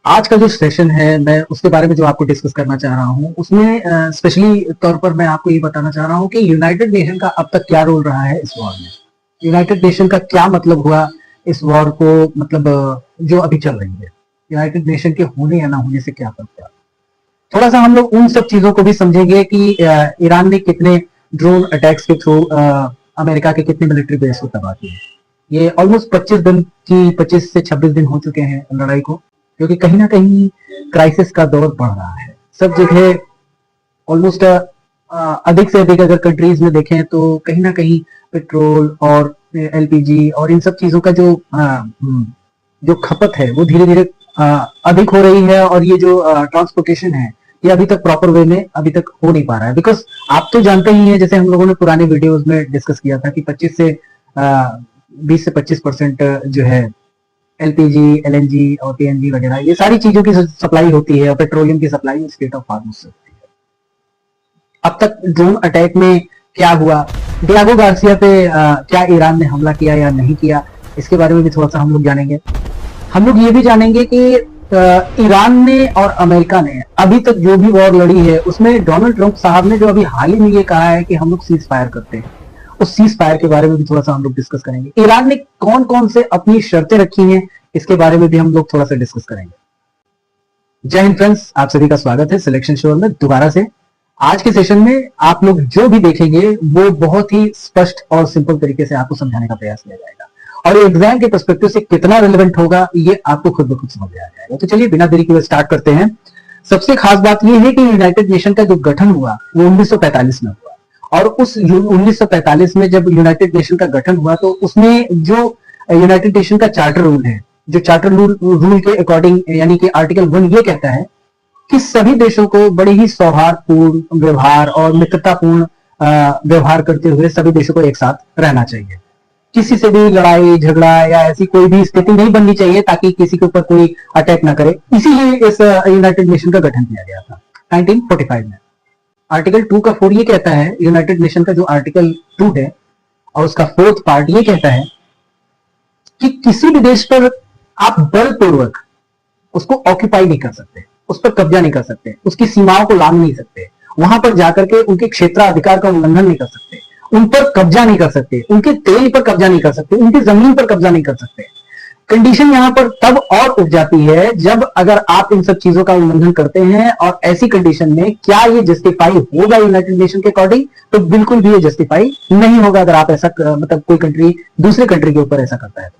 आज का जो सेशन है मैं उसके बारे में जो आपको डिस्कस करना चाह रहा हूं उसमें स्पेशली तौर पर मैं आपको ये बताना चाह रहा हूं कि यूनाइटेड नेशन का अब तक क्या रोल रहा है इस वॉर में। यूनाइटेड नेशन का क्या मतलब हुआ इस वॉर को, मतलब जो अभी चल रही है यूनाइटेड नेशन के होने या ना होने से क्या फर्क पड़ा। थोड़ा सा हम लोग उन सब चीजों को भी समझेंगे कि ईरान ने कितने ड्रोन अटैक्स के थ्रू अमेरिका के कितने मिलिट्री बेस को तबाह किए। ये ऑलमोस्ट 25 से 26 दिन हो चुके हैं लड़ाई को, क्योंकि कहीं ना कहीं क्राइसिस का दौर बढ़ रहा है सब जगह। ऑलमोस्ट अधिक से अधिक अगर कंट्रीज में देखें तो कहीं ना कहीं पेट्रोल और एलपीजी और इन सब चीजों का जो खपत है वो धीरे धीरे अधिक हो रही है, और ये जो ट्रांसपोर्टेशन है ये अभी तक प्रॉपर वे में अभी तक हो नहीं पा रहा है। बिकॉज आप तो जानते ही हैं, जैसे हम लोगों ने पुराने वीडियोस में डिस्कस किया था कि 20 से 25% जो है एलपीजी, एलएनजी और पीएनजी वगैरह ये सारी चीजों की सप्लाई होती है, और पेट्रोलियम की सप्लाई स्टेट ऑफ हार्मस से होती है। अब तक ड्रोन अटैक में क्या हुआ, डियागो गार्सिया पे क्या ईरान ने हमला किया या नहीं किया, इसके बारे में भी थोड़ा सा हम लोग जानेंगे। हम लोग ये भी जानेंगे कि ईरान ने और अमेरिका ने अभी तक जो भी वॉर लड़ी है उसमें डोनाल्ड ट्रंप साहब ने जो अभी हाल ही में ये कहा है कि हम लोग सीज फायर करते हैं, उस सीज फायर के बारे में भी थोड़ा सा हम लोग डिस्कस करेंगे। ईरान ने कौन कौन से अपनी शर्तें रखी हैं इसके बारे में भी हम लोग थोड़ा सा डिस्कस करेंगे। जय हिंद फ्रेंड्स, आप सभी का स्वागत है सिलेक्शन शो में दोबारा से। आज के सेशन में आप लोग जो भी देखेंगे वो बहुत ही स्पष्ट और सिंपल तरीके से आपको समझाने का प्रयास किया जाएगा, और एग्जाम के पर्सपेक्टिव से कितना रिलेवेंट होगा ये आपको खुद ब खुद समझ में आ जाएगा। तो चलिए बिना देरी के स्टार्ट करते हैं। सबसे खास बात यह है कि यूनाइटेड नेशन का जो गठन हुआ वो 1945 में हुआ, और उस 1945 में जब यूनाइटेड नेशन का गठन हुआ तो उसमें जो यूनाइटेड नेशन का चार्टर रूल है, जो चार्टर रूल के अकॉर्डिंग यानी कि आर्टिकल 1 ये कहता है कि सभी देशों को बड़े ही सौहार्दपूर्ण व्यवहार और मित्रतापूर्ण व्यवहार करते हुए सभी देशों को एक साथ रहना चाहिए। किसी से भी लड़ाई झगड़ा या ऐसी कोई भी स्थिति नहीं बननी चाहिए ताकि किसी के ऊपर कोई अटैक ना करे। इसीलिए इस यूनाइटेड नेशन का गठन किया गया था 1945 में। आर्टिकल 2 का 4 ये कहता है, यूनाइटेड नेशन का जो आर्टिकल 2 है और उसका 4th पार्ट ये कहता है कि किसी भी देश पर आप बलपूर्वक उसको ऑक्यूपाई नहीं कर सकते, उस पर कब्जा नहीं कर सकते, उसकी सीमाओं को लांघ नहीं सकते, वहां पर जाकर के उनके क्षेत्राधिकार का उल्लंघन नहीं कर सकते, उन पर कब्जा नहीं कर सकते, उनके तेल पर कब्जा नहीं कर सकते, उनकी जमीन पर कब्जा नहीं कर सकते। कंडीशन यहां पर तब और उठ जाती है जब अगर आप इन सब चीजों का उल्लंघन करते हैं, और ऐसी कंडीशन में क्या ये जस्टिफाई होगा यूनाइटेड नेशन के अकॉर्डिंग? तो बिल्कुल भी ये जस्टिफाई नहीं होगा अगर आप ऐसा मतलब कोई कंट्री दूसरे कंट्री के ऊपर ऐसा करता है।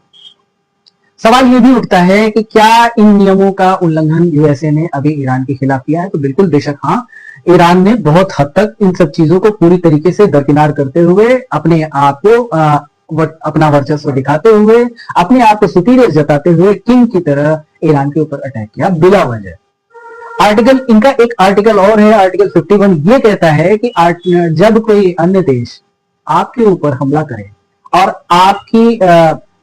सवाल ये भी उठता है कि क्या इन नियमों का उल्लंघन यूएसए ने अभी ईरान के खिलाफ किया है? तो बिल्कुल बेशक हाँ, ईरान ने बहुत हद तक इन सब चीजों को पूरी तरीके से दरकिनार करते हुए अपने आप को अपना वर्चस्व दिखाते हुए, अपने आप को सुपीरियर जताते हुए किंग की तरह ईरान के ऊपर अटैक किया बिला वजह। इनका एक आर्टिकल और है, आर्टिकल 51 ये कहता है कि जब कोई अन्य देश आपके ऊपर हमला करे और आपकी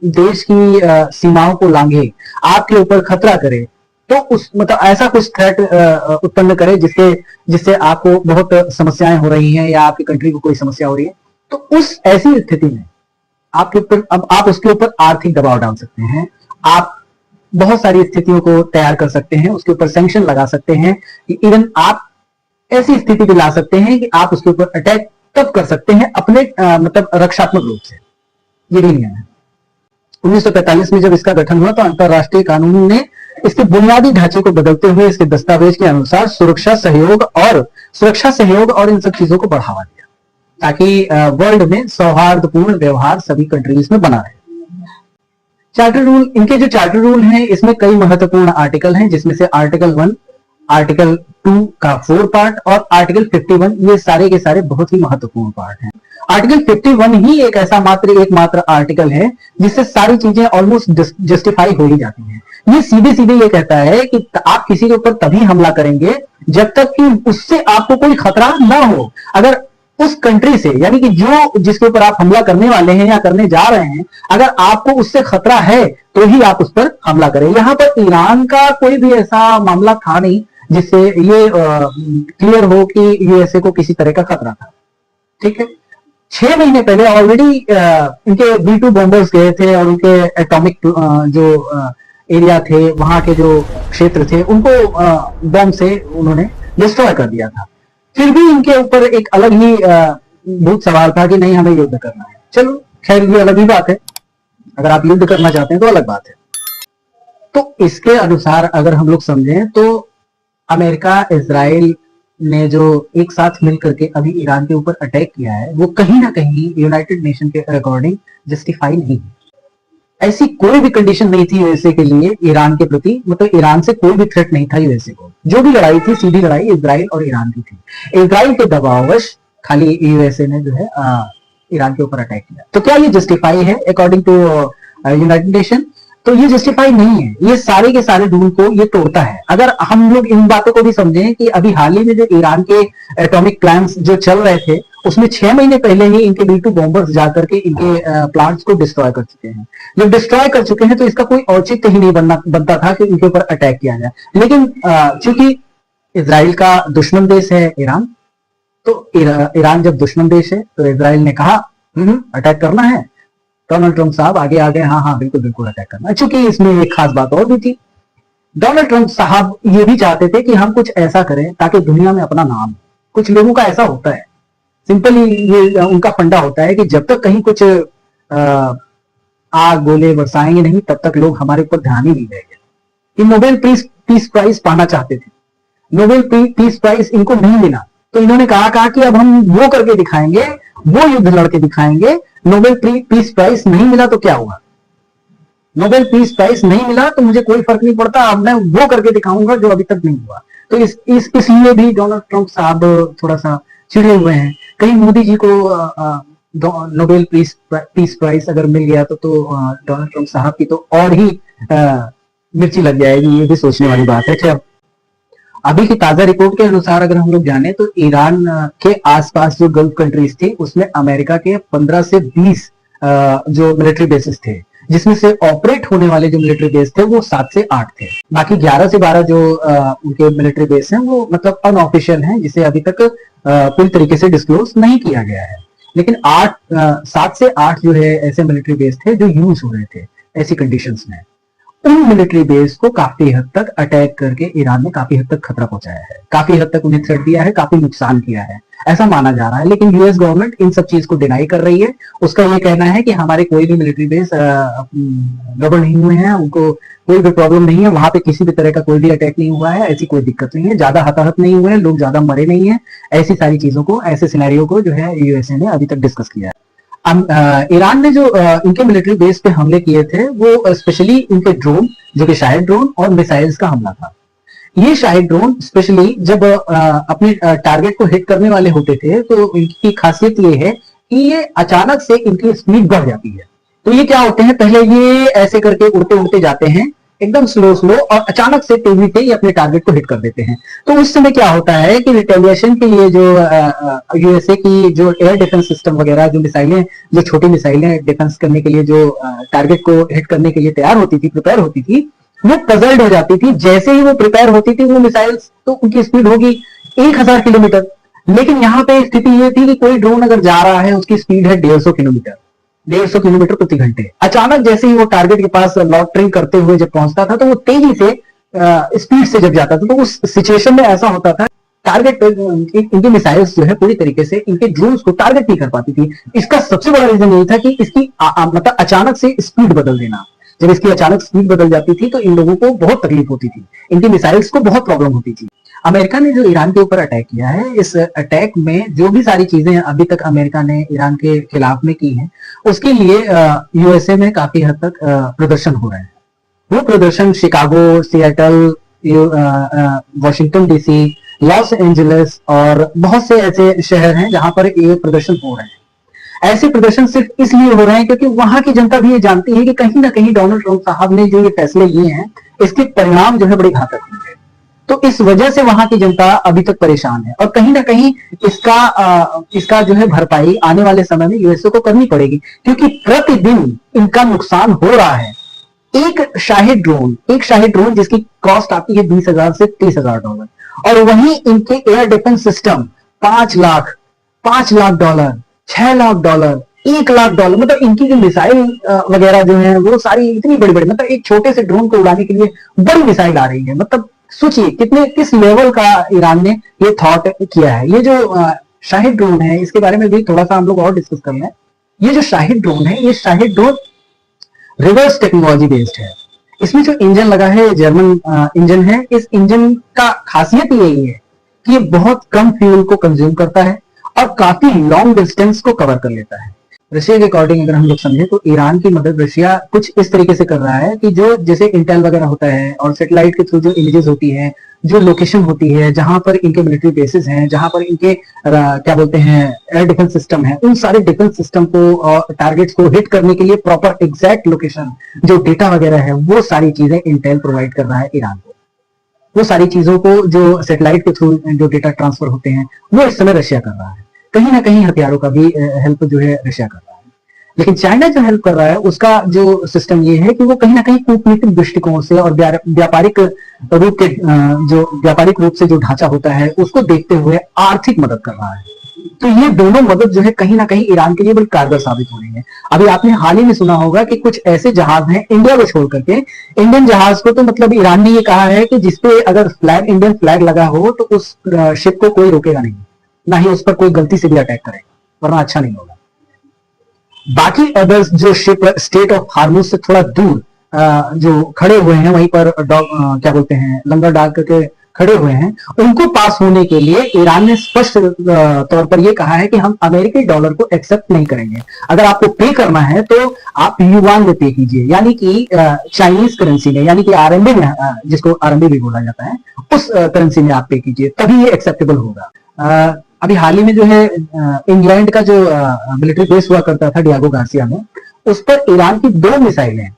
देश की सीमाओं को लांघे, आपके ऊपर खतरा करे, तो उस मतलब ऐसा कुछ थ्रेट उत्पन्न करे जिससे आपको बहुत समस्याएं हो रही हैं या आपकी कंट्री को कोई समस्या हो रही है, तो उस ऐसी स्थिति में आपके ऊपर अब आप उसके ऊपर आर्थिक दबाव डाल सकते हैं। आप बहुत सारी स्थितियों को तैयार कर सकते हैं, उसके ऊपर सैंक्शन लगा सकते हैं, इवन आप ऐसी स्थिति भी ला सकते हैं कि आप उसके ऊपर अटैक तब कर सकते हैं अपने मतलब रक्षात्मक रूप से। ये भी नियम है। 1945 में जब इसका गठन हुआ तो अंतरराष्ट्रीय कानून ने इसके बुनियादी ढांचे को बदलते हुए इसके दस्तावेज के अनुसार सुरक्षा सहयोग और इन सब चीजों को बढ़ावा दिया ताकि वर्ल्ड में सौहार्दपूर्ण व्यवहार सभी कंट्रीज में बना रहे। चार्टर रूल, इनके जो चार्टर रूल हैं इसमें कई महत्वपूर्ण आर्टिकल हैं, जिसमें से आर्टिकल 1, आर्टिकल 2 का 4 पार्ट और आर्टिकल 51 ये सारे के सारे बहुत ही महत्वपूर्ण पार्ट हैं। आर्टिकल 51 ही एक ऐसा एकमात्र आर्टिकल है जिससे सारी चीजें ऑलमोस्ट जस्टिफाई हो ही जाती हैं। ये सीधे सीधे ये कहता है कि आप किसी के ऊपर तभी हमला करेंगे जब तक कि उससे आपको कोई खतरा ना हो। अगर उस कंट्री से, यानी कि जिसके ऊपर आप हमला करने वाले हैं या करने जा रहे हैं, अगर आपको उससे खतरा है तो ही आप उस पर हमला करें। यहां पर ईरान का कोई भी ऐसा मामला था नहीं जिससे ये क्लियर हो कि यूएसए को किसी तरह का खतरा था। ठीक है, 6 महीने पहले ऑलरेडी इनके B-2 बॉम्बर्स गए थे और उनके एटॉमिक जो एरिया थे, वहां के जो क्षेत्र थे, उनको बम से उन्होंने डिस्ट्रॉय कर दिया था। फिर भी इनके ऊपर एक अलग ही भूत सवाल था कि नहीं, हमें युद्ध करना है। चलो खैर, ये अलग ही बात है, अगर आप युद्ध करना चाहते हैं तो अलग बात है। तो इसके अनुसार अगर हम लोग समझें तो अमेरिका, इजराइल ने जो एक साथ मिलकर के अभी ईरान के ऊपर अटैक किया है, वो कहीं ना कहीं यूनाइटेड नेशन के अकॉर्डिंग जस्टिफाई नहीं है। ऐसी कोई भी कंडीशन नहीं थी यूएसए के लिए ईरान के प्रति, मतलब ईरान से कोई भी थ्रेट नहीं था यूएसए को। जो भी लड़ाई थी, सीधी लड़ाई इजराइल और ईरान की थी। इजराइल के दबाववश खाली यूएसए ने जो है ईरान के ऊपर अटैक किया। तो क्या ये जस्टिफाई है अकॉर्डिंग टू यूनाइटेड नेशन? तो ये जस्टिफाई नहीं है। ये सारे के सारे रूल को ये तोड़ता है। अगर हम लोग इन बातों को भी समझें कि अभी हाल ही में जो ईरान के एटॉमिक प्लांट्स जो चल रहे थे, उसमें 6 महीने पहले ही इनके B2 बॉम्बर्स जाकर के इनके प्लांट्स को डिस्ट्रॉय कर चुके हैं। जब डिस्ट्रॉय कर चुके हैं तो इसका कोई औचित्य ही नहीं बनता था कि इनके ऊपर अटैक किया जाए। लेकिन चूंकि इजराइल का दुश्मन देश है ईरान, तो ईरान जब दुश्मन देश है तो इजराइल ने कहा अटैक करना है। डोनाल्ड ट्रंप साहब आगे आ गए, हाँ हाँ बिल्कुल बिल्कुल अटैक करना है। चूंकि इसमें एक खास बात और भी थी, डोनाल्ड ट्रंप साहब ये भी चाहते थे कि हम कुछ ऐसा करें ताकि दुनिया में अपना नाम। कुछ लोगों का ऐसा होता है, सिंपली ये उनका फंडा होता है कि जब तक कहीं कुछ आग गोले बरसाएंगे नहीं, तब तक लोग हमारे ऊपर ध्यान ही नहीं देंगे। कि नोबेल पीस प्राइज पाना चाहते थे, नोबेल पीस प्राइज इनको नहीं मिला, तो इन्होंने कहा कि अब हम वो करके दिखाएंगे, वो युद्ध लड़के दिखाएंगे। नोबेल पीस प्राइज नहीं मिला तो क्या हुआ? नोबेल पीस प्राइज नहीं मिला तो मुझे कोई फर्क नहीं पड़ता, अब मैं वो करके दिखाऊंगा जो अभी तक नहीं हुआ। तो इसलिए भी डोनाल्ड ट्रंप साहब थोड़ा सा चिड़े हुए हैं। कहीं मोदी जी को नोबेल पीस प्राइज अगर मिल गया तो डोनाल्ड ट्रंप साहब की तो और ही मिर्ची लग जाएगी। ये भी सोचने वाली बात है। अच्छा, अभी की ताजा रिपोर्ट के अनुसार अगर हम लोग जाने तो ईरान के आसपास जो गल्फ कंट्रीज थी, उसमें अमेरिका के 15 से 20 जो मिलिट्री बेसिस थे, जिसमें से ऑपरेट होने वाले जो मिलिट्री बेस थे वो 7 से 8 थे। बाकी 11 से 12 जो उनके मिलिट्री बेस हैं वो मतलब अनऑफिशियल हैं, जिसे अभी तक पूरी तरीके से डिस्क्लोज नहीं किया गया है। लेकिन 7 से 8 जो है ऐसे मिलिट्री बेस थे जो यूज हो रहे थे ऐसी कंडीशंस में। उन मिलिट्री बेस को काफी हद तक अटैक करके ईरान ने काफी हद तक खतरा पहुंचाया है, काफी हद तक उन्हें थ्रेट दिया है, काफी नुकसान किया है, ऐसा माना जा रहा है। लेकिन यूएस गवर्नमेंट इन सब चीज को डिनाई कर रही है। उसका ये कहना है कि हमारे कोई भी मिलिट्री बेस गड़बड़ नहीं हुए हैं, उनको कोई भी प्रॉब्लम नहीं है, वहां पे किसी भी तरह का कोई भी अटैक नहीं हुआ है, ऐसी कोई दिक्कत नहीं है, ज्यादा हताहत नहीं हुए हैं, लोग ज्यादा मरे नहीं है। ऐसी सारी चीजों को, ऐसे सिनेरियो को जो है यूएसए ने अभी तक डिस्कस किया है। ईरान ने जो इनके मिलिट्री बेस पे हमले किए थे वो स्पेशली इनके ड्रोन, जो कि शायद ड्रोन और मिसाइल्स का हमला था। ये शायद ड्रोन स्पेशली जब अपने टारगेट को हिट करने वाले होते थे तो इनकी खासियत ये है कि ये अचानक से इनकी स्पीड बढ़ जाती है। तो ये क्या होते हैं, पहले ये ऐसे करके उड़ते उड़ते जाते हैं एकदम स्लो और अचानक से तेजी से ये अपने टारगेट को हिट कर देते हैं। तो उस समय क्या होता है कि रिटेलिएशन के लिए जो यूएसए की जो एयर डिफेंस सिस्टम वगैरह, जो मिसाइलें, जो छोटी मिसाइलें डिफेंस करने के लिए जो टारगेट को हिट करने के लिए तैयार होती थी, प्रिपेयर होती थी, वो पजल्ड हो जाती थी। जैसे ही वो प्रिपेयर होती थी वो मिसाइल्स, तो उनकी स्पीड होगी 1000 किलोमीटर। लेकिन यहाँ पे स्थिति ये थी कि कोई ड्रोन अगर जा रहा है, उसकी स्पीड है 150 किलोमीटर, 150 किलोमीटर प्रति घंटे। अचानक जैसे ही वो टारगेट के पास लॉटरिंग करते हुए जब पहुंचता था तो वो तेजी से स्पीड से जब जाता था, तो उस सिचुएशन में ऐसा होता था टारगेट इनकी मिसाइल्स जो है पूरी तरीके से इनके ड्रोन्स को टारगेट नहीं कर पाती थी। इसका सबसे बड़ा रीजन यही था कि इसकी मतलब अचानक से स्पीड बदल देना। जब इसकी अचानक स्पीड बदल जाती थी तो इन लोगों को बहुत तकलीफ होती थी, इनकी मिसाइल्स को बहुत प्रॉब्लम होती थी। अमेरिका ने जो ईरान के ऊपर अटैक किया है, इस अटैक में जो भी सारी चीजें अभी तक अमेरिका ने ईरान के खिलाफ में की हैं, उसके लिए यूएसए में काफी हद तक प्रदर्शन हो रहे हैं। वो प्रदर्शन Chicago, Seattle, Washington DC, Los Angeles और बहुत से ऐसे शहर हैं जहां पर ये प्रदर्शन हो रहे हैं। ऐसे प्रदर्शन सिर्फ इसलिए हो रहे हैं क्योंकि वहां की जनता भी ये जानती है कि कहीं ना कहीं डोनाल्ड ट्रंप साहब ने जो ये फैसले लिए हैं, इसके परिणाम जो है बड़े घातक होंगे। तो इस वजह से वहां की जनता अभी तक परेशान है और कहीं ना कहीं इसका जो है भरपाई आने वाले समय में यूएसए को करनी पड़ेगी, क्योंकि प्रतिदिन इनका नुकसान हो रहा है। एक शाही ड्रोन जिसकी कॉस्ट आती है $20,000 से $30,000, और वहीं इनके air defence system $5 lakh, $6 lakh, $1 lakh, मतलब इनकी जो मिसाइल वगैरह जो है वो सारी इतनी बड़ी बड़ी, मतलब एक छोटे से ड्रोन को उड़ाने के लिए बड़ी मिसाइल आ रही है। मतलब सोचिए कितने किस लेवल का ईरान ने ये थॉट किया है। ये जो शाहिद ड्रोन है, इसके बारे में भी थोड़ा सा हम लोग और डिस्कस कर लें। ये जो शाहिद ड्रोन है, ये Shahid drone reverse technology based है। इसमें जो इंजन लगा है जर्मन इंजन है। इस इंजन का खासियत यही है कि ये बहुत कम फ्यूल को कंज्यूम करता है और काफी लॉन्ग डिस्टेंस को कवर कर लेता है। रशिया के अकॉर्डिंग अगर हम लोग समझे तो ईरान की मदद रशिया कुछ इस तरीके से कर रहा है कि जो जैसे इंटेल वगैरह होता है और सैटेलाइट के थ्रू जो इमेजेस होती है, जो लोकेशन होती है जहां पर इनके मिलिट्री बेसिस हैं, जहां पर इनके क्या बोलते हैं एयर डिफेंस सिस्टम है, उन सारे डिफेंस सिस्टम को और टारगेट्स को हिट करने के लिए प्रॉपर एग्जैक्ट लोकेशन, जो डेटा वगैरह है, वो सारी चीजें इंटेल प्रोवाइड कर रहा है ईरान को। वो सारी चीजों को जो सैटेलाइट के थ्रू जो डेटा ट्रांसफर होते हैं वो इस समय रशिया कर रहा है। कहीं ना कहीं हथियारों का भी हेल्प जो है रशिया कर रहा है। लेकिन चाइना जो हेल्प कर रहा है उसका जो सिस्टम ये है कि वो कहीं ना कहीं कूटनीतिक दृष्टिकोण से और व्यापारिक रूप के जो व्यापारिक रूप से जो ढांचा होता है उसको देखते हुए आर्थिक मदद कर रहा है। तो ये दोनों मदद जो है कहीं ना कहीं ईरान के लिए बड़ी कारगर साबित हो रही है। अभी आपने हाल ही में सुना होगा कि कुछ ऐसे जहाज हैं इंडिया को छोड़ करके, इंडियन जहाज को तो मतलब ईरान ने ये कहा है कि जिसपे अगर फ्लैग इंडियन फ्लैग लगा हो तो उस शिप को कोई रोकेगा नहीं, ना ही उस पर कोई गलती से भी अटैक करेगा, वरना अच्छा नहीं होगा। बाकी अदर्स जो शिप स्टेट ऑफ हार्मुज से थोड़ा दूर जो खड़े हुए हैं, वहीं पर क्या बोलते हैं लंगर डाल करके खड़े हुए हैं, उनको पास होने के लिए ईरान ने स्पष्ट तौर पर यह कहा है कि हम अमेरिकी डॉलर को एक्सेप्ट नहीं करेंगे। अगर आपको पे करना है तो आप युआन में पे कीजिए, यानी कि चाइनीज करेंसी में, यानी कि आरएमबी में, जिसको आरएमबी भी बोला जाता है, उस करेंसी में आप पे कीजिए, तभी ये एक्सेप्टेबल होगा। अभी हाल ही में जो है इंग्लैंड का जो मिलिट्री बेस हुआ करता था डियागो गार्सिया में, उस पर ईरान की 2 मिसाइलें,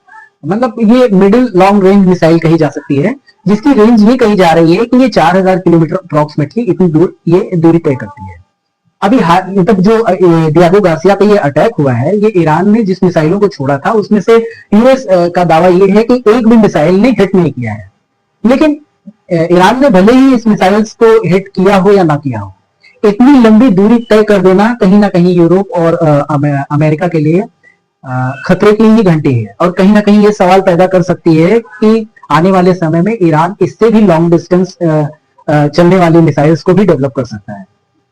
मतलब ये मिडिल लॉन्ग रेंज मिसाइल कही जा सकती है, जिसकी रेंज ये कही जा रही है कि ये 4000 किलोमीटर अप्रोक्सीमेटली इतनी दूर ये दूरी तय करती है। अभी मतलब जो डियागो गार्सिया पे ये अटैक हुआ है, ये ईरान ने जिस मिसाइलों को छोड़ा था उसमें से यूएस का दावा ये है कि एक भी मिसाइल ने हिट नहीं किया है। लेकिन ईरान ने भले ही इस मिसाइल्स को हिट किया हो या ना किया हो, इतनी लंबी दूरी तय कर देना कहीं ना कहीं यूरोप और अमेरिका के लिए खतरे की ही घंटी है। और कहीं ना कहीं ये सवाल पैदा कर सकती है कि आने वाले समय में ईरान इससे भी लॉन्ग डिस्टेंस चलने वाली मिसाइल्स को भी डेवलप कर सकता है।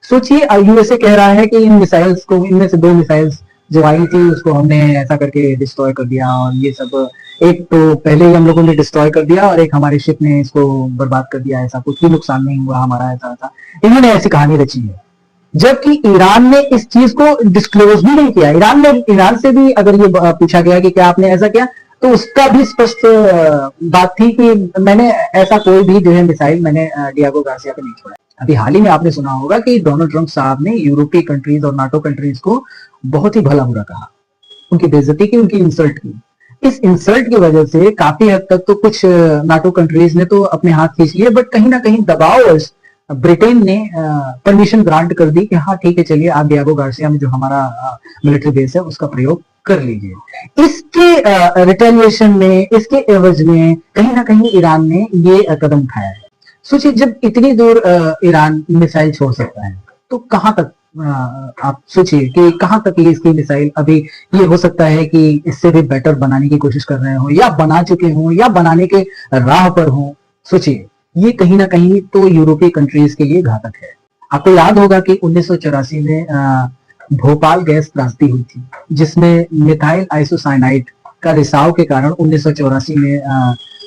सोचिए यूएसए कह रहा है कि इन मिसाइल्स को, इनमें से 2 मिसाइल्स जो आई थी उसको हमने ऐसा करके डिस्ट्रॉय कर दिया, और ये सब एक तो पहले ही हम लोगों ने डिस्ट्रॉय कर दिया और एक हमारे शिप ने इसको बर्बाद कर दिया, ऐसा कुछ भी नुकसान नहीं हुआ हमारा, ऐसा था। इन्होंने ऐसी कहानी रची है, जबकि ईरान ने इस चीज को डिस्क्लोज भी नहीं किया। ईरान से भी अगर ये पूछा गया कि क्या आपने ऐसा किया, तो उसका भी स्पष्ट बात थी कि मैंने ऐसा कोई भी जो है मिसाइल मैंने डियागो गार्सिया पे नहीं छोड़ा। अभी हाल ही में आपने सुना होगा कि डोनाल्ड ट्रंप साहब ने यूरोपीय कंट्रीज और नाटो कंट्रीज को बहुत ही भला बुरा कहा, उनकी बेइज्जती की, उनकी इंसल्ट की। इस इंसल्ट की वजह से काफी हद तक तो कुछ नाटो कंट्रीज ने तो अपने हाथ खींच लिए, बट कहीं ना कहीं दबाव ब्रिटेन ने परमिशन ग्रांट कर दी कि हाँ ठीक है, चलिए आप डियागो गार्सिया में जो हमारा मिलिट्री बेस है उसका प्रयोग कर लीजिए। इसके रिटेलिएशन में, इसके एवज में कहीं ना कहीं ईरान ने ये कदम उठाया है। सोचिए जब इतनी दूर ईरान मिसाइल छोड़ सकता है तो कहां तक आप सोचिए कि कहां तक ये इसकी मिसाइल, अभी ये हो सकता है कि इससे भी बेटर बनाने की कोशिश कर रहे हो, या बना चुके हो, या बनाने के राह पर हो। सोचिए ये कहीं ना कहीं तो यूरोपीय कंट्रीज के लिए घातक है। आपको याद होगा कि 1984 में भोपाल गैस त्रासदी हुई थी, जिसमें मिथाइल आइसोसाइनाइड का रिसाव के कारण 1984 में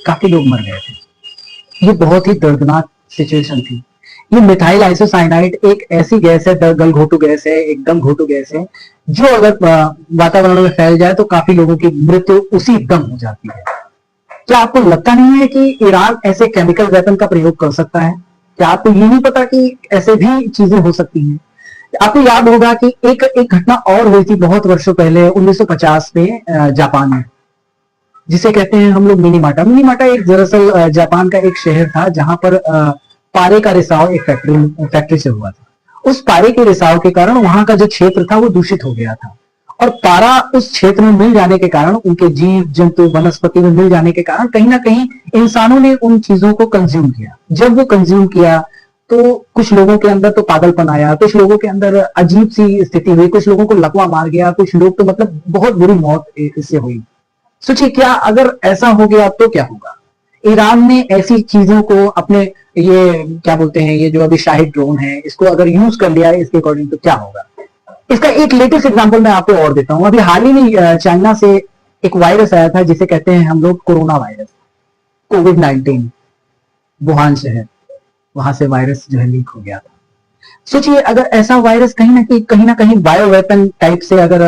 काफी लोग मर गए थे। ये बहुत ही दर्दनाक सिचुएशन थी। ये मिथाइल आइसोसाइनाइड एक ऐसी गैस है, गलघोटू गैस है, एकदम घोटू गैस है, जो अगर वातावरण में फैल जाए तो काफी लोगों की मृत्यु उसी दम हो जाती है। क्या आपको लगता नहीं है कि ईरान ऐसे केमिकल वेपन का प्रयोग कर सकता है? क्या आपको ये नहीं पता कि ऐसे भी चीजें हो सकती हैं? आपको याद होगा कि एक घटना और हुई थी बहुत वर्षों पहले 1950 में जापान में, जिसे कहते हैं हम लोग मिनीमाटा। मिनीमाटा एक दरअसल जापान का एक शहर था जहां पर पारे का रिसाव एक फैक्ट्री से हुआ था। उस पारे के रिसाव के कारण वहां का जो क्षेत्र था वो दूषित हो गया था, और पारा उस क्षेत्र में मिल जाने के कारण, उनके जीव जंतु वनस्पति में मिल जाने के कारण कहीं ना कहीं इंसानों ने उन चीजों को कंज्यूम किया। जब वो कंज्यूम किया तो कुछ लोगों के अंदर तो पागलपन आया, कुछ लोगों के अंदर अजीब सी स्थिति हुई, कुछ लोगों को लकवा मार गया, कुछ लोग तो मतलब बहुत बुरी मौत इससे हुई। सोचिए क्या अगर ऐसा हो गया तो क्या होगा। ईरान ने ऐसी चीजों को अपने, ये क्या बोलते हैं, ये जो अभी शाहिद ड्रोन है, इसको अगर यूज कर लिया है इसके अकॉर्डिंग तो क्या होगा। इसका एक लेटेस्ट एग्जांपल मैं आपको और देता हूं। अभी हाल ही में चाइना से एक वायरस आया था जिसे कहते हैं हम लोग कोरोना वायरस, कोविड-19, वुहान शहर, वहां से वायरस जो है लीक हो गया था। सोचिए अगर ऐसा वायरस कहीं ना कहीं बायो वेपन टाइप से अगर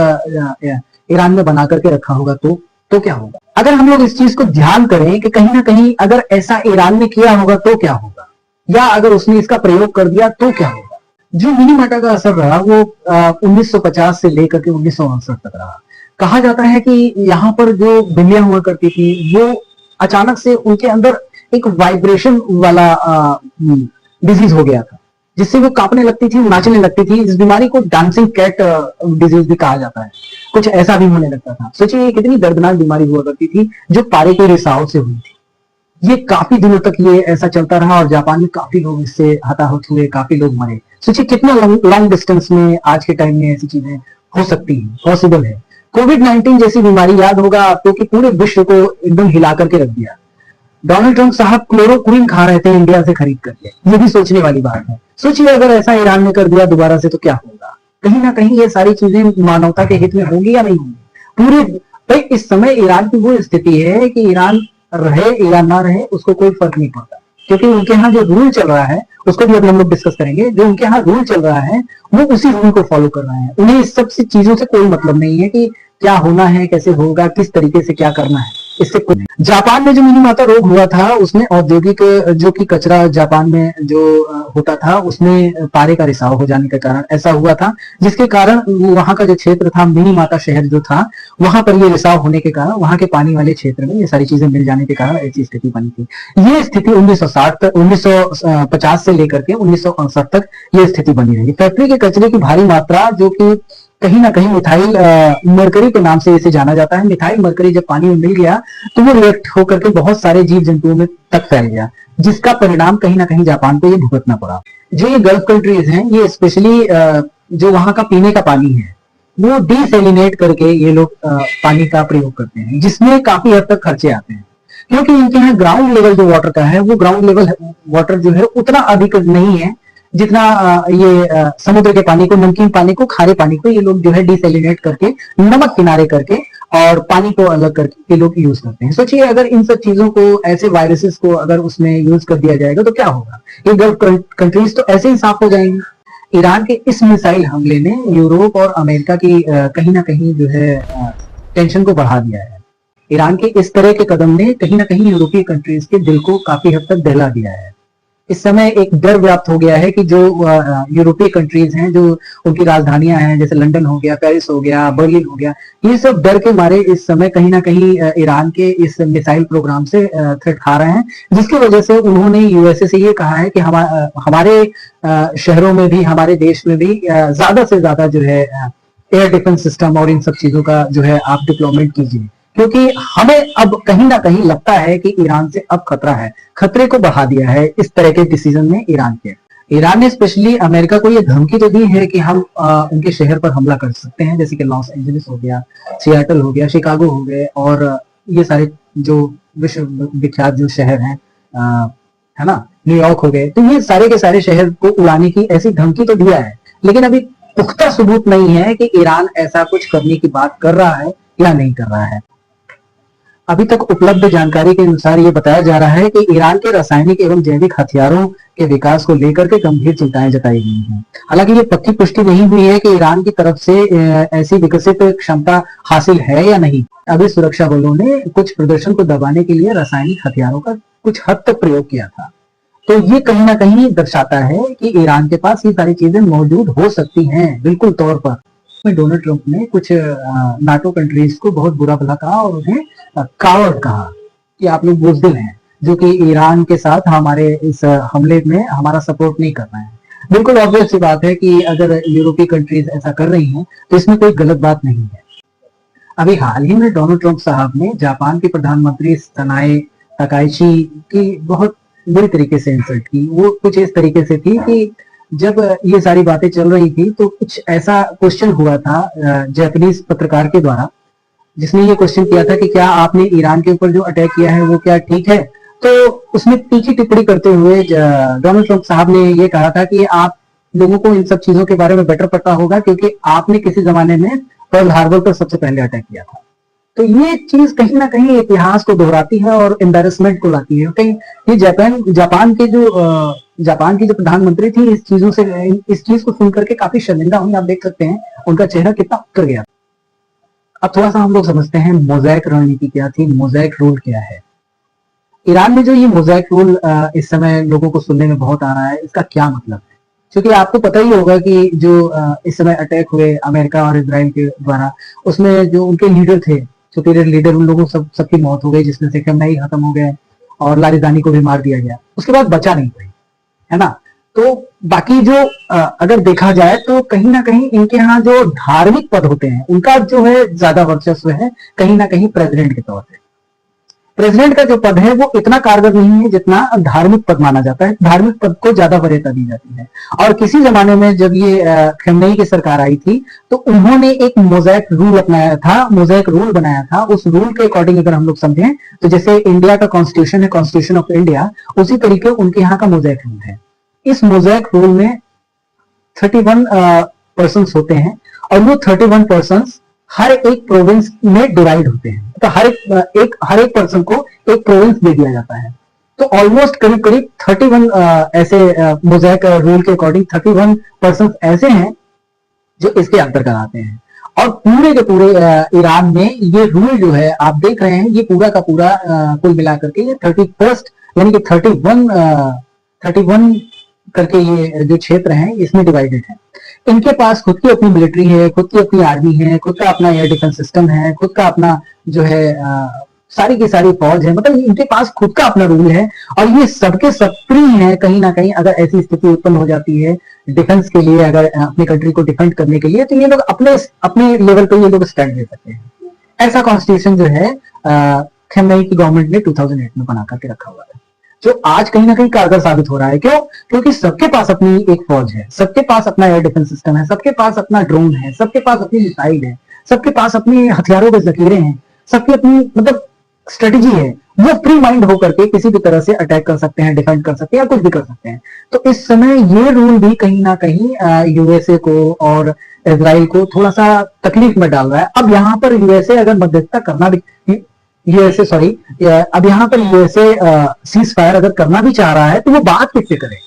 ईरान में बना करके रखा होगा तो क्या होगा। अगर हम लोग इस चीज को ध्यान करें कि कहीं ना कहीं अगर ऐसा ईरान ने किया होगा तो क्या होगा, या अगर उसने इसका प्रयोग कर दिया तो क्या होगा। जो मिनीमाटा का असर रहा वो 1950 से लेकर के 1969 तक रहा। कहा जाता है कि यहाँ पर जो बिल्लियां हुआ करती थी वो अचानक से उनके अंदर एक वाइब्रेशन वाला डिजीज हो गया था, जिससे वो कांपने लगती थी, नाचने लगती थी। इस बीमारी को डांसिंग कैट डिजीज भी कहा जाता है। कुछ ऐसा भी होने लगता था। सोचिए ये कितनी दर्दनाक बीमारी हुआ करती थी जो पारे के रिसाव से हुई थी। ये काफी दिनों तक ये ऐसा चलता रहा और जापान में काफी लोग इससे हताहत हुए, काफी लोग मरे। सोचिए कितना लॉन्ग डिस्टेंस में आज के टाइम में ऐसी चीजें हो सकती है, पॉसिबल है। कोविड-19 जैसी बीमारी याद होगा आपको कि पूरे विश्व को एकदम हिला करके रख दिया। डोनाल्ड ट्रंप साहब क्लोरोक्विन खा रहे थे इंडिया से खरीद करके। ये भी सोचने वाली बात है। सोचिए अगर ऐसा ईरान ने कर दिया दोबारा से तो क्या होगा। कहीं ना कहीं ये सारी चीजें मानवता के हित में होंगी या नहीं होंगी। पूरे भाई इस समय ईरान की वो स्थिति है कि ईरान रहे या ना रहे उसको कोई फर्क नहीं पड़ता, क्योंकि उनके यहाँ जो रूल चल रहा है उसको भी अभी हम लोग डिस्कस करेंगे। जो उनके यहाँ रूल चल रहा है वो उसी रूल को फॉलो कर रहे हैं। उन्हें इस सब चीजों से कोई मतलब नहीं है कि क्या होना है, कैसे होगा, किस तरीके से क्या करना है, इससे कुछ नहीं। जापान में जो मिनीमाता रोग हुआ था उसमें औद्योगिक जो कि कचरा जापान में जो होता था उसमें पारे का रिसाव हो जाने के कारण ऐसा हुआ था, जिसके कारण वहां का जो क्षेत्र था, मिनीमाता शहर जो था, वहां पर ये रिसाव होने के कारण वहां के पानी वाले क्षेत्र में ये सारी चीजें मिल जाने के कारण ऐसी स्थिति बनी थी। ये स्थिति 1950 से लेकर के 1969 तक ये स्थिति बनी रही। फैक्ट्री के कचरे की भारी मात्रा जो कि कहीं ना कहीं मिथाइल मरकरी के नाम से इसे जाना जाता है। मिथाइल मरकरी जब पानी में मिल गया तो वो रिएक्ट होकर के बहुत सारे जीव जंतुओं में तक फैल गया, जिसका परिणाम कहीं ना कहीं जापान को ये भुगतना पड़ा। जो ये गल्फ कंट्रीज हैं ये स्पेशली जो वहां का पीने का पानी है वो डिसैलिनेट करके ये लोग पानी का प्रयोग करते हैं, जिसमें काफी हद तक खर्चे आते हैं, क्योंकि इनके यहाँ ग्राउंड लेवल जो वाटर का है वो ग्राउंड लेवल वाटर जो है उतना अधिक नहीं है जितना ये समुद्र के पानी को, नमकीन पानी को, खारे पानी को ये लोग जो है डिसैलिनेट करके नमक किनारे करके और पानी को अलग करके ये लोग यूज करते हैं। सोचिए अगर इन सब चीजों को, ऐसे वायरसेस को अगर उसमें यूज कर दिया जाएगा तो क्या होगा। ये गल्फ कंट्रीज तो ऐसे ही साफ हो जाएंगी। ईरान के इस मिसाइल हमले ने यूरोप और अमेरिका की कहीं ना कहीं जो है टेंशन को बढ़ा दिया है। ईरान के इस तरह के कदम ने कहीं ना कहीं यूरोपीय कंट्रीज के दिल को काफी हद तक दहला दिया है। इस समय एक डर व्याप्त हो गया है कि जो यूरोपीय कंट्रीज हैं, जो उनकी राजधानियां हैं, जैसे लंदन हो गया, पेरिस हो गया, बर्लिन हो गया, ये सब डर के मारे इस समय कहीं ना कहीं ईरान के इस मिसाइल प्रोग्राम से थ्रेट खा रहे हैं, जिसकी वजह से उन्होंने यूएसए से ये कहा है कि हमारे शहरों में भी, हमारे देश में भी ज्यादा से ज्यादा जो है एयर डिफेंस सिस्टम और इन सब चीजों का जो है आप डिप्लॉयमेंट कीजिए, क्योंकि हमें अब कहीं ना कहीं लगता है कि ईरान से अब खतरा है। खतरे को बढ़ा दिया है इस तरह के डिसीजन में ईरान के। ईरान ने स्पेशली अमेरिका को ये धमकी तो दी है कि हम उनके शहर पर हमला कर सकते हैं, जैसे कि लॉस एंजलिस हो गया, सियाटल हो गया, शिकागो हो गए, और ये सारे जो विश्व विख्यात जो शहर हैं, है ना, न्यूयॉर्क हो गए। तो ये सारे के सारे शहर को उड़ाने की ऐसी धमकी तो दिया है, लेकिन अभी पुख्ता सबूत नहीं है कि ईरान ऐसा कुछ करने की बात कर रहा है या नहीं कर रहा है। अभी तक उपलब्ध जानकारी के अनुसार ये बताया जा रहा है कि ईरान के रासायनिक एवं जैविक हथियारों के विकास को लेकर के गंभीर चिंताएं जताई गई हैं। हालांकि ये पक्की पुष्टि नहीं हुई है कि ईरान की तरफ से ऐसी विकसित क्षमता हासिल है या नहीं। अभी सुरक्षा बलों ने कुछ प्रदर्शन को दबाने के लिए रासायनिक हथियारों का कुछ हद तक प्रयोग किया था। तो ये कहीं ना कहीं दर्शाता है कि ईरान के पास ये सारी चीजें मौजूद हो सकती हैं बिल्कुल तौर पर। डोनाल्ड ट्रंप ने कुछ नाटो कंट्रीज को बहुत बुरा भला कहा और उन्हें कावर्ड कहा कि आप लोग बुज़दिल हैं, जो कि ईरान के साथ हमारे इस हमले में हमारा सपोर्ट नहीं कर रहे हैं। बिल्कुल ऑब्वियस सी बात है कि अगर यूरोपीय कंट्रीज ऐसा कर रही हैं तो इसमें कोई गलत बात नहीं है। अभी हाल ही में डोनाल्ड ट्रंप साहब ने जापान के प्रधानमंत्री सनाए तकाइची की बहुत बुरी तरीके से इंसल्ट की। वो कुछ इस तरीके से थी कि जब ये सारी बातें चल रही थी तो कुछ ऐसा क्वेश्चन हुआ था जापानीज पत्रकार के द्वारा, जिसने ये क्वेश्चन किया था कि क्या आपने ईरान के ऊपर जो अटैक किया है वो क्या ठीक है। तो उसमें तीखी टिप्पणी करते हुए डोनाल्ड ट्रंप साहब ने ये कहा था कि आप लोगों को इन सब चीजों के बारे में बेटर पता होगा क्योंकि आपने किसी जमाने में पर्ल हार्बर पर सबसे पहले अटैक किया था। तो ये चीज कहीं ना कहीं इतिहास को दोहराती है और एम्बेरसमेंट को लाती है। कहीं ये जापान की जो प्रधानमंत्री थी इस चीज को सुनकर के काफी शर्मिंदा हुई। आप देख सकते हैं उनका चेहरा कितना उतर गया। अब थोड़ा सा हम लोग समझते हैं मोज़ैक रणनीति क्या थी, मोज़ैक रूल क्या है। ईरान में जो ये मोज़ैक रूल इस समय लोगों को सुनने में बहुत आ रहा है, इसका क्या मतलब है? क्योंकि आपको पता ही होगा कि जो इस समय अटैक हुए अमेरिका और इजराइल के द्वारा, उसमें जो उनके लीडर थे, सुपीरियर लीडर, उन लोगों सबकी मौत हो गई, जिसमें से खमेनी खत्म हो गए और लारिजानी को भी मार दिया गया। उसके बाद बचा नहीं कोई, है ना। तो बाकी जो अगर देखा जाए तो कहीं ना कहीं इनके यहाँ जो धार्मिक पद होते हैं उनका जो है ज्यादा वर्चस्व है कहीं ना कहीं प्रेसिडेंट के तौर पे। प्रेसिडेंट का जो पद है वो इतना कारगर नहीं है जितना धार्मिक पद माना जाता है। धार्मिक पद को ज्यादा वरीयता दी जाती है। और किसी जमाने में जब ये खमेनी की सरकार आई थी तो उन्होंने एक मोज़ैक रूल अपनाया था, मोज़ैक रूल बनाया था। उस रूल के अकॉर्डिंग अगर हम लोग समझें तो जैसे इंडिया का कॉन्स्टिट्यूशन है, कॉन्स्टिट्यूशन ऑफ इंडिया, उसी तरीके उनके यहाँ का मोज़ैक रूल है। इस मोज़ैक रूल में 31 पर्सन होते हैं और वो 31 पर्सन हर एक प्रोविंस में डिवाइड होते हैं। तो हर एक पर्सन को एक प्रोविंस दे दिया जाता है। तो ऑलमोस्ट करीब करीब 31 ऐसे मोज़ैक रूल के अकॉर्डिंग 31 पर्सन ऐसे हैं जो इसके अंतर्गत आते हैं। और पूरे के पूरे ईरान में ये रूल जो है आप देख रहे हैं, ये पूरा का पूरा कुल मिलाकर के ये 31 यानी कि 31 करके ये जो क्षेत्र हैं इसमें डिवाइडेड है। इनके पास खुद की अपनी मिलिट्री है, खुद की अपनी आर्मी है, खुद का अपना एयर डिफेंस सिस्टम है, खुद का अपना जो है सारी की सारी फौज है। मतलब इनके पास खुद का अपना रूल है और ये सबके सब फ्री है। कहीं ना कहीं अगर ऐसी स्थिति उत्पन्न हो जाती है डिफेंस के लिए, अगर अपनी कंट्री को डिफेंड करने के लिए, तो ये लोग अपने लेवल पे ये लोग स्टैंड ले सकते हैं। ऐसा कॉन्स्टिट्यूशन जो है खमेनी की गवर्नमेंट ने 2008 में बना करके रखा हुआ है, जो आज कहीं ना कहीं कारगर साबित हो रहा है। क्यों? क्योंकि सबके पास अपनी एक फौज है, सबके पास अपना एयर डिफेंस सिस्टम है, सबके पास अपना ड्रोन है, सबके पास अपनी मिसाइल है, सबके पास अपनी हथियारों के जखीरे हैं, सबकी अपनी मतलब स्ट्रेटेजी है। वो फ्री माइंड होकर के किसी भी तरह से अटैक कर सकते हैं, डिफेंड कर सकते हैं या कुछ भी कर सकते हैं। तो इस समय ये रूल भी कहीं ना कहीं यूएसए को और इजराइल को थोड़ा सा तकलीफ में डाल रहा है। अब यहाँ पर यूएसए अगर मध्यस्थता करना भी अब यहाँ पर यूएसए सीज फायर अगर करना भी चाह रहा है तो वो बात किससे करे?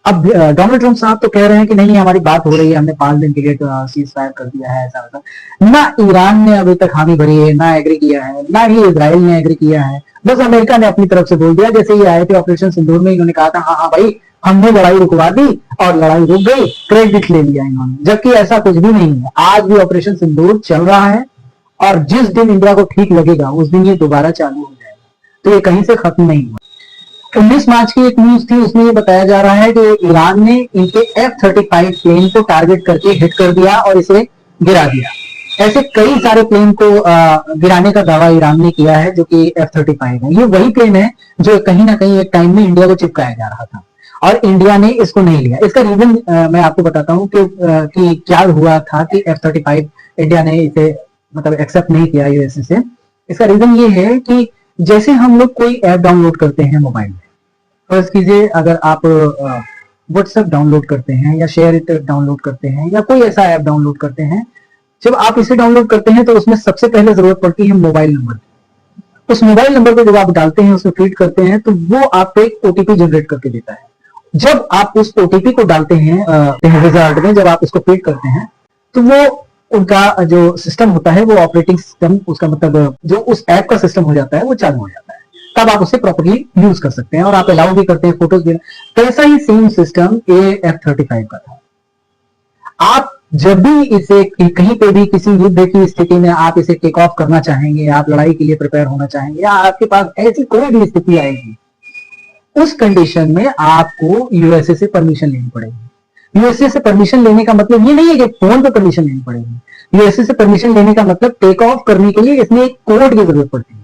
अब डोनाल्ड ट्रंप साहब तो कह रहे हैं कि नहीं हमारी बात हो रही है, हमने 5 दिन के लिए सीज फायर कर दिया है, ऐसा वैसा। ना ईरान ने अभी तक हामी भरी है, ना एग्री किया है, ना ही इजराइल ने एग्री किया है। बस अमेरिका ने अपनी तरफ से बोल दिया। जैसे ये आए थे ऑपरेशन सिंदूर में, इन्होंने कहा था हाँ भाई हमने लड़ाई रुकवा दी और लड़ाई रुक गई, क्रेडिट ले लिया इन्होंने, जबकि ऐसा कुछ भी नहीं है। आज भी ऑपरेशन सिंदूर चल रहा है और जिस दिन इंडिया को ठीक लगेगा उस दिन ये दोबारा चालू हो जाएगा। तो ये कहीं से खत्म नहीं हुआ। 19 मार्च की एक न्यूज थी, उसमें ये बताया जा रहा है कि ईरान ने इनके F-35 प्लेन को टारगेट करके हिट कर दिया और इसे गिरा दिया। ऐसे कई सारे प्लेन को गिराने का दावा ईरान ने किया है जो कि F-35 है। ये वही प्लेन है जो कहीं ना कहीं एक टाइम में इंडिया को चिपकाया जा रहा था और इंडिया ने इसको नहीं लिया। इसका रीजन मैं आपको बताता हूँ कि क्या हुआ था कि F-35 इंडिया ने इसे मतलब एक्सेप्ट नहीं किया यूएसए से। इसका रीजन ये है कि जैसे हम लोग कोई ऐप डाउनलोड करते हैं मोबाइल में, फर्ज कीजिए अगर आप व्हाट्सएप डाउनलोड करते हैं या शेयर इट डाउनलोड करते हैं या कोई ऐसा ऐप डाउनलोड करते हैं, जब आप इसे डाउनलोड करते हैं तो उसमें सबसे पहले जरूरत पड़ती है मोबाइल नंबर। उस मोबाइल नंबर को जब आप डालते हैं, उसमें फीड करते हैं, तो वो आपको एक ओटीपी जनरेट करके देता है। जब आप उस ओटीपी को डालते हैं रिजल्ट में, जब आप उसको फीड करते हैं, तो वो उनका जो सिस्टम होता है, वो ऑपरेटिंग सिस्टम, उसका मतलब जो उस ऐप का सिस्टम हो जाता है, वो चालू हो जाता है। तब आप उसे प्रॉपर्ली यूज कर सकते हैं और आप अलाउ भी करते हैं फोटोज भी। कैसा ही सेम सिस्टम F-35 का था। आप जब भी इसे कहीं पे भी किसी युद्ध की स्थिति में आप इसे टेक ऑफ करना चाहेंगे, आप लड़ाई के लिए प्रिपेयर होना चाहेंगे या आपके पास ऐसी कोई भी स्थिति आएगी, उस कंडीशन में आपको यूएसए से परमिशन लेनी पड़ेगी। यूएसए से परमिशन लेने का मतलब ये नहीं है कि फोन पे परमिशन लेनी पड़ेगी। यूएसए से परमिशन लेने का मतलब टेक ऑफ करने के लिए इसमें एक कोड की जरूरत पड़ती है।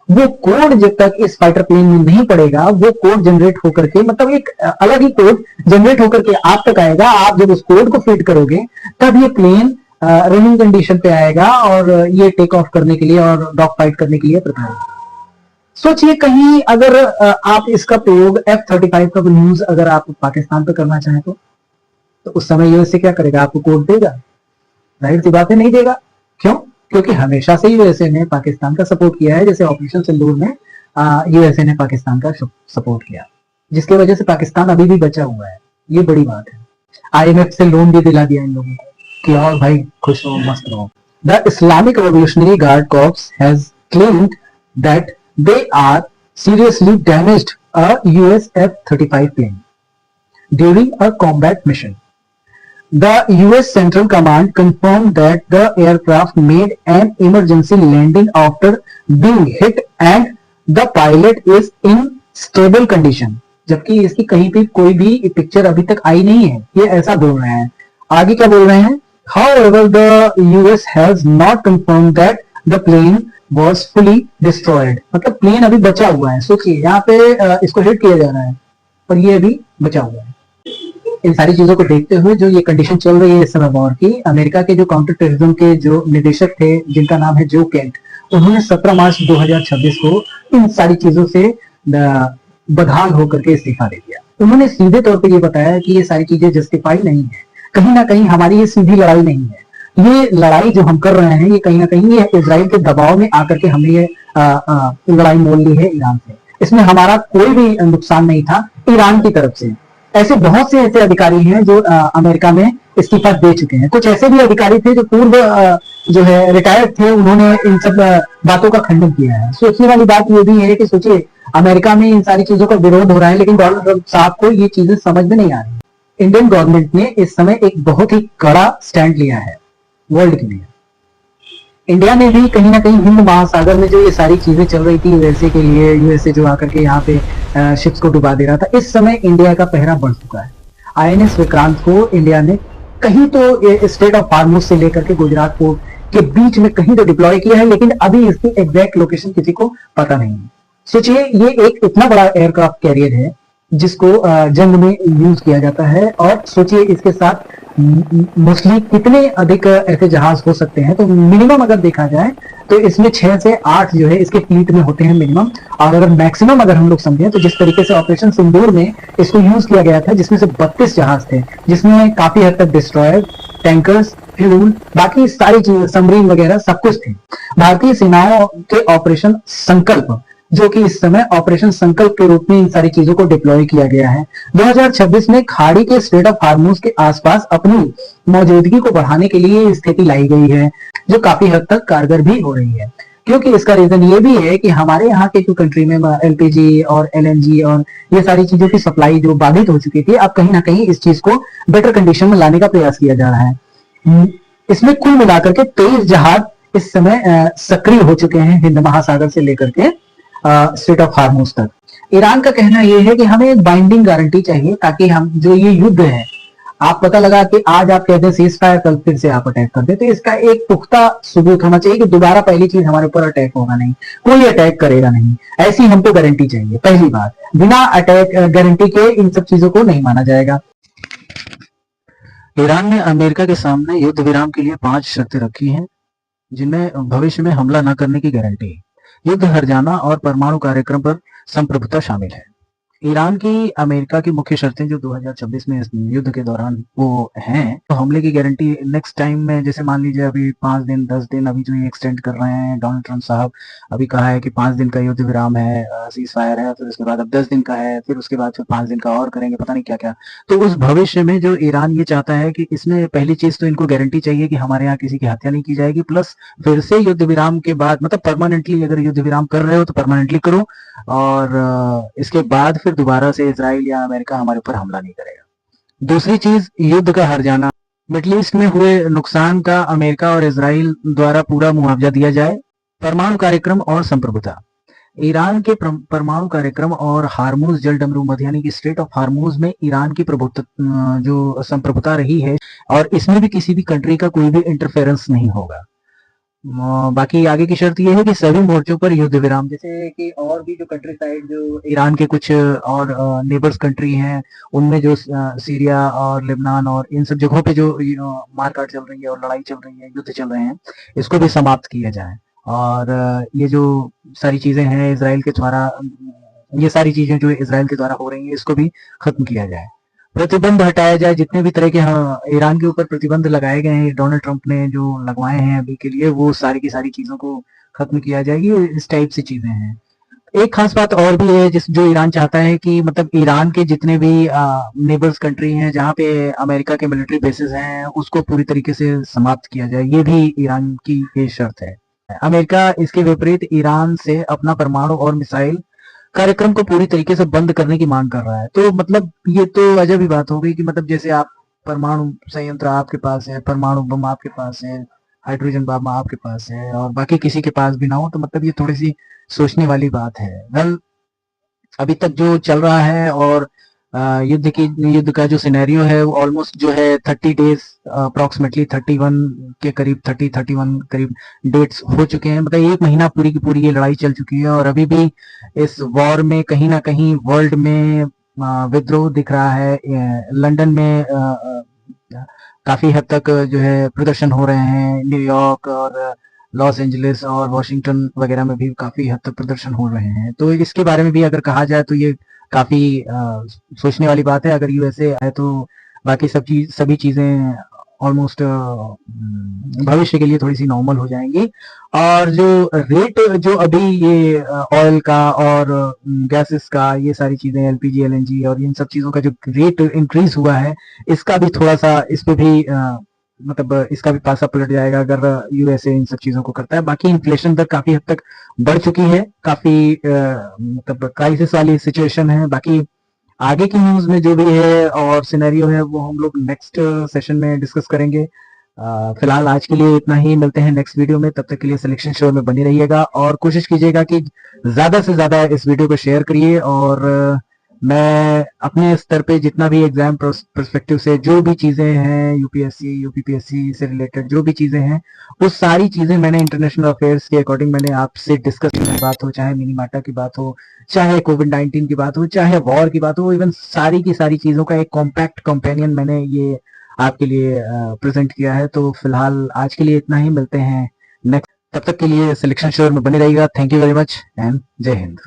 वो कोड जब तक इस फाइटर प्लेन में नहीं पड़ेगा, वो कोड जनरेट होकर के, मतलब एक अलग ही कोड जनरेट होकर के आप तक आएगा। आप जब उस कोड को फीड करोगे तब ये प्लेन रनिंग कंडीशन पे आएगा और ये टेक ऑफ करने के लिए और डॉग फाइट करने के लिए प्रिपेयर होगा। सोचिए कहीं अगर आप इसका प्रयोग F-35 का न्यूज अगर आप पाकिस्तान पे करना चाहें तो उस समय यूएसए क्या करेगा? आपको कोड देगा? जाहिर सी बात है नहीं देगा। क्यों? क्योंकि हमेशा से यूएसए ने पाकिस्तान का सपोर्ट किया है। जैसे ऑपरेशन सिंदूर में यूएसए ने पाकिस्तान का सपोर्ट किया, जिसकी वजह से पाकिस्तान अभी भी बचा हुआ है। ये बड़ी बात है। आईएमएफ से लोन भी दिला दिया इन लोगों को कि और भाई खुश रहो, मस्त रहो। The Islamic revolutionary guard corps has claimed that they are seriously damaged a US F-35 plane during a combat mission. The US Central Command confirmed that the aircraft made an emergency landing after being hit and the pilot is in stable condition. जबकि इसकी कहीं भी कोई भी picture अभी तक आई नहीं है, ये ऐसा बोल रहे हैं। आगे क्या बोल रहे हैं? However, the US has not confirmed that the plane was fully destroyed. मतलब प्लेन अभी बचा हुआ है। सोचिए यहाँ पे इसको हिट किया जा रहा है और ये अभी बचा हुआ है। इन सारी चीजों को देखते हुए जो ये कंडीशन चल रही है इस समय वॉर की, अमेरिका के जो काउंटर टेररिज्म के जो निदेशक थे जिनका नाम है जो केंट, उन्होंने 17 मार्च 2026 को इन सारी चीजों से बदहाल होकर के इस्तीफा दे दिया। उन्होंने सीधे तौर पर ये बताया कि ये सारी चीजें जस्टिफाई नहीं है, कहीं ना कहीं हमारी ये सीधी लड़ाई नहीं है। ये लड़ाई जो हम कर रहे हैं ये कहीं ना कहीं ये इजराइल के दबाव में आकर के हमने ये लड़ाई मोल ली है ईरान से। इसमें हमारा कोई भी नुकसान नहीं था ईरान की तरफ से। ऐसे बहुत से ऐसे अधिकारी हैं जो अमेरिका में इस्तीफा दे चुके हैं। कुछ ऐसे भी अधिकारी थे जो पूर्व जो है रिटायर्ड थे, उन्होंने इन सब बातों का खंडन किया है। सोचने वाली बात ये भी है कि सोचिए अमेरिका में इन सारी चीजों का विरोध हो रहा है, लेकिन डोनाल्ड ट्रंप साहब को ये चीजें समझ में नहीं आ रही। इंडियन गवर्नमेंट ने इस समय एक बहुत ही कड़ा स्टैंड लिया है वर्ल्ड के लिए। इंडिया ने भी कहीं ना कहीं हिंद महासागर में जो ये सारी चीजें चल रही थी यूएसए के लिए, यूएसए जो आकर के यहाँ पे शिप्स को डुबा दे रहा था, इस समय इंडिया का पहरा बढ़ चुका है। आईएनएस विक्रांत को इंडिया ने कहीं तो स्टेट ऑफ हार्मूज से लेकर के गुजरात पोर्ट के बीच में कहीं तो डिप्लॉय किया है, लेकिन अभी इसकी एग्जैक्ट लोकेशन किसी को पता नहीं है। सोचिए ये एक इतना बड़ा एयरक्राफ्ट कैरियर है जिसको जंग में यूज किया जाता है, और सोचिए इसके साथ मोस्टली कितने अधिक ऐसे जहाज हो सकते हैं। तो मिनिमम अगर देखा जाए तो इसमें 6 से 8 जो है इसके फ्लीट में होते हैं मिनिमम। और अगर मैक्सिमम अगर हम लोग समझें तो जिस तरीके से ऑपरेशन सिंदूर में इसको यूज किया गया था, जिसमें से 32 जहाज थे, जिसमें काफी हद तक डिस्ट्रॉयर, टैंकर्स, फ्यूल, बाकी सारी चीजें, सबमरीन वगैरह सब कुछ थे। भारतीय सेनाओं के ऑपरेशन संकल्प, जो कि इस समय ऑपरेशन संकल्प के रूप में इन सारी चीजों को डिप्लॉय किया गया है। 2026 में खाड़ी के स्ट्रेट ऑफ हार्मूज के आसपास अपनी मौजूदगी को बढ़ाने के लिए स्थिति लाई गई है, जो काफी हद तक कारगर भी हो रही है। क्योंकि इसका रीजन ये भी है कि हमारे यहाँ के जो कंट्री में एलपीजी और एलएनजी और ये सारी चीजों की सप्लाई जो बाधित हो चुकी थी, अब कहीं ना कहीं इस चीज को बेटर कंडीशन में लाने का प्रयास किया जा रहा है। इसमें कुल मिलाकर के 23 जहाज इस समय सक्रिय हो चुके हैं हिंद महासागर से लेकर के स्ट्रेट ऑफ हार्मूज तक। ईरान का कहना यह है कि हमें एक बाइंडिंग गारंटी चाहिए, ताकि हम जो ये युद्ध है, आप पता लगा कि आज आप कहते हैं सीज फायर, कल फिर से आप अटैक कर दे, तो इसका एक पुख्ता सबूत होना चाहिए कि दोबारा पहली चीज हमारे ऊपर अटैक होगा नहीं, कोई अटैक करेगा नहीं, ऐसी हमको गारंटी चाहिए। पहली बात, बिना अटैक गारंटी के इन सब चीजों को नहीं माना जाएगा। ईरान ने अमेरिका के सामने युद्ध विराम के लिए 5 शर्तें रखी हैं, जिनमें भविष्य में हमला न करने की गारंटी, युद्ध हर जाना और परमाणु कार्यक्रम पर संप्रभुता शामिल है। ईरान की अमेरिका की मुख्य शर्तें जो 2026 में इस युद्ध के दौरान वो हैं, तो हमले की गारंटी नेक्स्ट टाइम में, जैसे मान लीजिए अभी 5 दिन 10 दिन अभी जो ये एक्सटेंड कर रहे हैं डोनाल्ड ट्रंप साहब, अभी कहा है कि 5 दिन का युद्ध विराम है, सीज फायर है, फिर उसके बाद अब 10 दिन का है, फिर उसके बाद फिर 5 दिन का और करेंगे, पता नहीं क्या क्या। तो उस भविष्य में जो ईरान ये चाहता है कि इसमें पहली चीज तो इनको गारंटी चाहिए कि हमारे यहाँ किसी की हत्या नहीं की जाएगी, प्लस फिर से युद्ध विराम के बाद, मतलब परमानेंटली अगर युद्ध विराम कर रहे हो तो परमानेंटली करो, और इसके बाद फिर दोबारा से इजराइल या अमेरिका हमारे ऊपर हमला नहीं करेगा। दूसरी चीज, युद्ध का हर जाना, मिडिल ईस्ट में हुए नुकसान का अमेरिका और इजराइल द्वारा पूरा मुआवजा दिया जाए। परमाणु कार्यक्रम और संप्रभुता, ईरान के परमाणु कार्यक्रम और हार्मूज जलडमरू मध्य यानी कि स्ट्रेट ऑफ हार्मूज में ईरान की प्रभुत्व जो संप्रभुता रही है, और इसमें भी किसी भी कंट्री का कोई भी इंटरफेरेंस नहीं होगा। बाकी आगे की शर्त ये है कि सभी मोर्चों पर युद्ध विराम, जैसे कि और भी जो कंट्री साइड जो ईरान के कुछ और नेबर्स कंट्री हैं, उनमें जो सीरिया और लेबनान और इन सब जगहों पे जो मारकाट चल रही है और लड़ाई चल रही है, युद्ध चल रहे हैं, इसको भी समाप्त किया जाए। और ये जो सारी चीजें हैं इसराइल के द्वारा, ये सारी चीजें जो इसराइल के द्वारा हो रही है, इसको भी खत्म किया जाए। प्रतिबंध हटाया जाए, जितने भी तरह के हाँ ईरान के ऊपर प्रतिबंध लगाए गए हैं डोनाल्ड ट्रंप ने जो लगवाए हैं अभी के लिए, वो सारी की सारी चीजों को खत्म किया जाएगी। इस टाइप से चीजें हैं। एक खास बात और भी है जिस जो ईरान चाहता है कि मतलब ईरान के जितने भी नेबर्स कंट्री हैं जहाँ पे अमेरिका के मिलिट्री बेसिस हैं, उसको पूरी तरीके से समाप्त किया जाए, ये भी ईरान की ये शर्त है। अमेरिका इसके विपरीत ईरान से अपना परमाणु और मिसाइल कार्यक्रम को पूरी तरीके से बंद करने की मांग कर रहा है। तो मतलब ये तो अजब ही बात हो गई कि मतलब जैसे आप परमाणु संयंत्र आपके पास है, परमाणु बम आपके पास है, हाइड्रोजन बम आपके पास है और बाकी किसी के पास भी ना हो, तो मतलब ये थोड़ी सी सोचने वाली बात है। वेल, अभी तक जो चल रहा है और युद्ध का जो सिनेरियो है वो ऑलमोस्ट जो है 30 डेज, अप्रोक्सीमेटली 31 के करीब, 31 करीब डेट्स हो चुके हैं। मतलब 1 महीना पूरी की पूरी ये लड़ाई चल चुकी है और अभी भी इस वॉर में कहीं ना कहीं वर्ल्ड में विद्रोह दिख रहा है। लंदन में काफी हद तक जो है प्रदर्शन हो रहे हैं, न्यूयॉर्क और लॉस एंजलिस और वॉशिंगटन वगैरह में भी काफी हद तक प्रदर्शन हो रहे हैं। तो इसके बारे में भी अगर कहा जाए तो ये काफी सोचने वाली बात है। अगर यूएसए आए तो बाकी सभी चीजें ऑलमोस्ट भविष्य के लिए थोड़ी सी नॉर्मल हो जाएंगी। और जो रेट जो अभी ये ऑयल का और गैसेस का, ये सारी चीजें एलपीजी एलएनजी और इन सब चीजों का जो रेट इंक्रीज हुआ है, इसका भी थोड़ा सा, इस पे भी मतलब इसका भी पासा पलट जाएगा अगर यूएसए इन सब चीजों को करता है। बाकी इन्फ्लेशन दर काफी हद तक बढ़ चुकी है, काफी मतलब क्राइसिस वाली सिचुएशन है। बाकी आगे की न्यूज में जो भी है और सिनेरियो है वो हम लोग नेक्स्ट सेशन में डिस्कस करेंगे। फिलहाल आज के लिए इतना ही, मिलते हैं नेक्स्ट वीडियो में। तब तक के लिए सिलेक्शन शो में बने रहिएगा और कोशिश कीजिएगा कि ज्यादा से ज्यादा इस वीडियो को शेयर करिए। और मैं अपने स्तर पे जितना भी एग्जाम पर्सपेक्टिव से जो भी चीजें हैं, यूपीएससी यूपीपीएससी से रिलेटेड जो भी चीजें हैं, वो सारी चीजें मैंने इंटरनेशनल अफेयर्स के अकॉर्डिंग मैंने आपसे डिस्कस की बात हो, चाहे मिनीमाटा की बात हो, चाहे कोविड-19 की बात हो, चाहे वॉर की बात हो, इवन सारी की सारी चीजों का एक कॉम्पैक्ट कंपेनियन मैंने ये आपके लिए प्रेजेंट किया है। तो फिलहाल आज के लिए इतना ही, मिलते हैं नेक्स्ट। तब तक के लिए सिलेक्शन श्योर में बने रहिएगा। Thank you very much and जय हिंद।